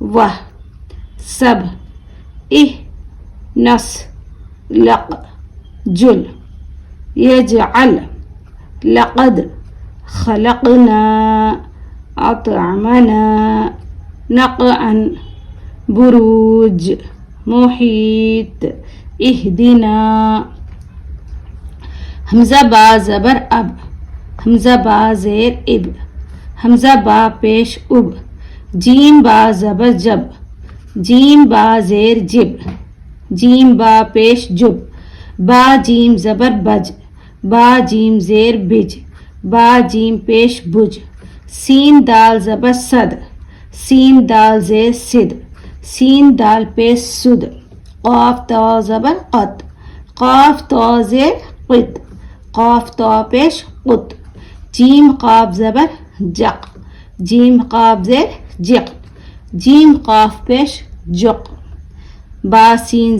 वह सब इह नस लक जुल यजअल लक़द खलक़ना अतअमना नक़अन बुरूज मुहीत इहदिना। हमज़ा बा ज़बर अब, हमज़ा बा ज़ेर इब, हमज़ा बा पेश उब, जीम बा ज़बर जब, जीम बा ज़ेर जिब, जीम बा पेश जुब, बा जीम ज़बर बज, बा जीम ज़ेर बिज, बा जीम पेश बुज, सीन दाल ज़बर सद, सीन दाल ज़ेर सिद, सीन दाल पेश सुद, क़ाफ ता ज़बर क़त, क़ाफ ता ज़ेर क़ित, क़ाफ ता पेश क़ुत, जीम क़ाफ ज़बर जक़, जीम क़ाफ ज़ेर जिक़, जीम क़ाफ पेश जुक़, बा सीन